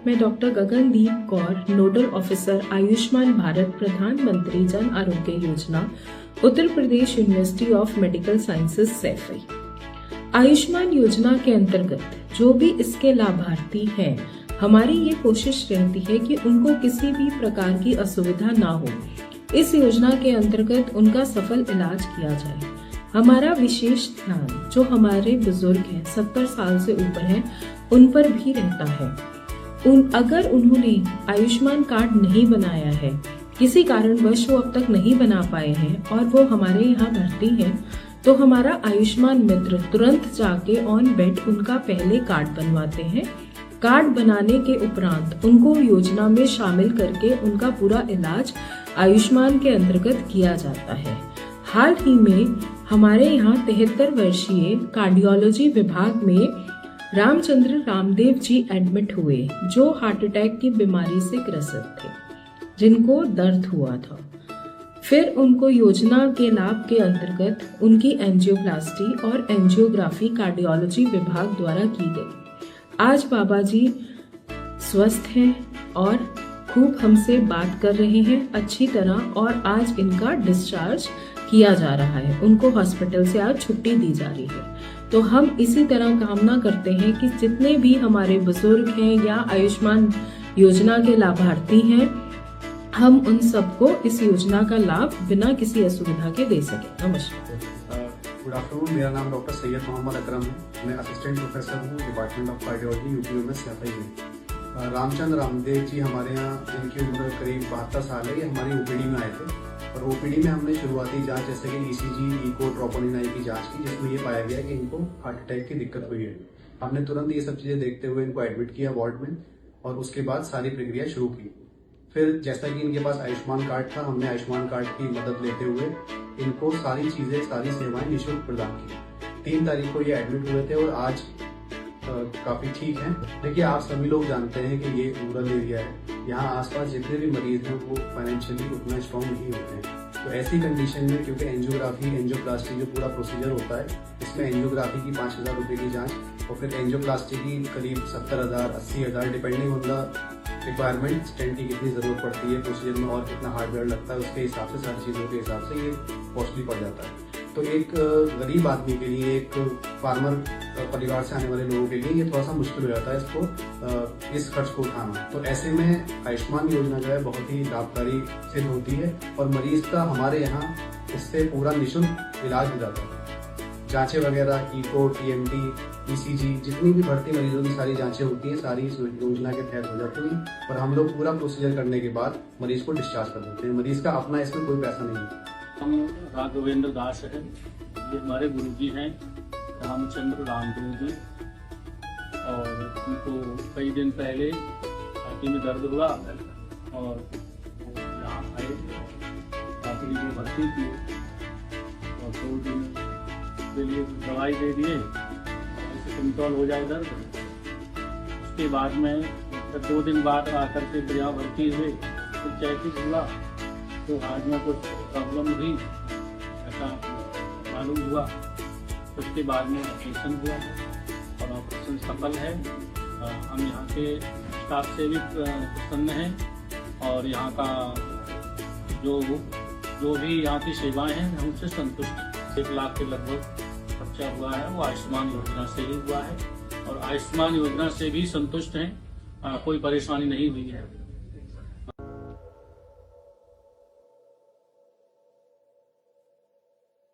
मैं doctor Gagandeep Kaur, nodal officer Ayushman Bharat Pradhanmantri Jan Arogya Yojana, Uttar Pradesh university of medical sciences Saifai. Ayushman योजना के अंतर्गत जो भी इसके लाभार्थी हैं, हमारी ये कोशिश रहती है कि उनको किसी भी प्रकार की असुविधा ना हो। इस योजना के अंतर्गत उनका सफल इलाज किया जाए। हमारा विशेष ध्यान जो हमारे बुजुर्ग हैं, 70 साल से ऊपर हैं, उन पर भी रहता है। अगर उन्होंने आयुष्मान कार्ड नहीं बनाया है, किसी कारणवश वो अब तक नहीं बना पाए हैं और वो हमारे यहाँ भर्ती हैं, तो हमारा आयुष्मान मित्र तुरंत जाके ऑन बेड उनका पहले कार्ड बनवाते हैं। कार्ड बनाने के उपरांत उनको योजना में शामिल करके उनका पूरा इलाज आयुष्मान के अंतर्गत किया जाता है। हाल ही में हमारे यहाँ 73 वर्षीय कार्डियोलॉजी विभाग में रामचंद्र रामदेव जी एडमिट हुए, जो हार्ट अटैक की बीमारी से ग्रसित थे, जिनको दर्द हुआ था। फिर उनको योजना के लाभ के अंतर्गत उनकी एंजियोप्लास्टी और एंजियोग्राफी कार्डियोलॉजी विभाग द्वारा की गई। आज बाबा जी स्वस्थ हैं और खूब हमसे बात कर रहे हैं अच्छी तरह, और आज इनका डिस्चार्ज किया जा रहा है। उनको हॉस्पिटल से आज छुट्टी दी जा रही है। तो हम इसी तरह कामना करते हैं कि जितने भी हमारे बुजुर्ग हैं या आयुष्मान योजना के लाभार्थी हैं, हम उन सबको इस योजना का लाभ बिना किसी असुविधा के दे सकें। नमस्कार। Good afternoon. मेरा नाम डॉक्टर सैयद मोहम्मद अकरम है। मैं असिस्टेंट प्रोफेसर हूँ department of cardiology UPM Saifai में। रामचंद्र रामदेव जी हमारे यहाँ, इनकी उम्र करीब 72 साल है। ये हमारी ओपीडी में आए थे और ओपीडी में हमने शुरुआती जांच जैसे कि ईसीजी, इको, ट्रोपोनिन आई की जांच की, जिसमें ये पाया गया कि इनको हार्ट अटैक की दिक्कत हुई है। हमने तुरंत ये सब चीजें देखते हुए इनको एडमिट किया वार्ड में और उसके बाद सारी प्रक्रिया शुरू की। फिर जैसा कि इनके पास आयुष्मान कार्ड था, हमने आयुष्मान कार्ड की मदद लेते हुए इनको सारी चीजें, सारी सेवाएं निःशुल्क प्रदान की। 3 तारीख को ये एडमिट हुए थे और आज काफी ठीक हैं। देखिए, आप सभी लोग जानते हैं कि ये रूरल एरिया है। यहाँ आसपास जितने भी मरीज हैं वो फाइनेंशियली उतना स्ट्रॉन्ग नहीं होते हैं। तो ऐसी कंडीशन में, क्योंकि एंजियोग्राफी, एंजियोप्लास्टी जो पूरा प्रोसीजर होता है, इसमें एंजियोग्राफी की 5,000 रुपए की जांच और फिर एंजियोप्लास्टी की करीब 70,000, 80,000 depending on the requirement, stent की कितनी जरूरत पड़ती है प्रोसीजर में और कितना हार्डवेयर लगता है, उसके हिसाब से, सारी चीजों के हिसाब से ये कॉस्टली पड़ जाता है। तो एक गरीब आदमी के लिए, एक फार्मर परिवार से आने वाले लोगों के लिए ये थोड़ा सा मुश्किल हो जाता है इसको, इस खर्च को उठाना। तो ऐसे में आयुष्मान योजना जो है बहुत ही लाभकारी सिद्ध होती है और मरीज का हमारे यहाँ इससे पूरा निःशुल्क इलाज हो जाता है। जांचें वगैरह, इको, टीएमटी, ईसीजी, जितनी भी भर्ती मरीजों की सारी जांचें होती हैं, सारी इस योजना के तहत हो जाती हैं और हम लोग पूरा प्रोसीजर करने के बाद मरीज को डिस्चार्ज कर देते हैं। मरीज का अपना इसमें कोई पैसा नहीं है। हम राघवेंद्र दास है, ये हमारे गुरुजी हैं रामचंद्र रामदेव जी, और उनको कई दिन पहले छाती में दर्द हुआ और यहाँ आए, छाती में भर्ती की और 2 दिन के लिए दवाई दे दिए, इससे कंट्रोल हो जाए दर्द। उसके बाद में 2 दिन बाद आकर के यहाँ भर्ती हुए, तो चेकिंग हुआ तो आज में कुछ प्रॉब्लम हुई, ऐसा मालूम हुआ। उसके बाद में ऑपरेशन हुआ और ऑपरेशन सफल है। हम यहाँ के स्टाफ से भी प्रसन्न हैं और यहाँ का जो भी यहाँ की सेवाएं हैं, हमसे संतुष्ट। 1 लाख के लगभग खर्चा हुआ है, वो आयुष्मान योजना से ही हुआ है और आयुष्मान योजना से भी संतुष्ट हैं। कोई परेशानी नहीं हुई है।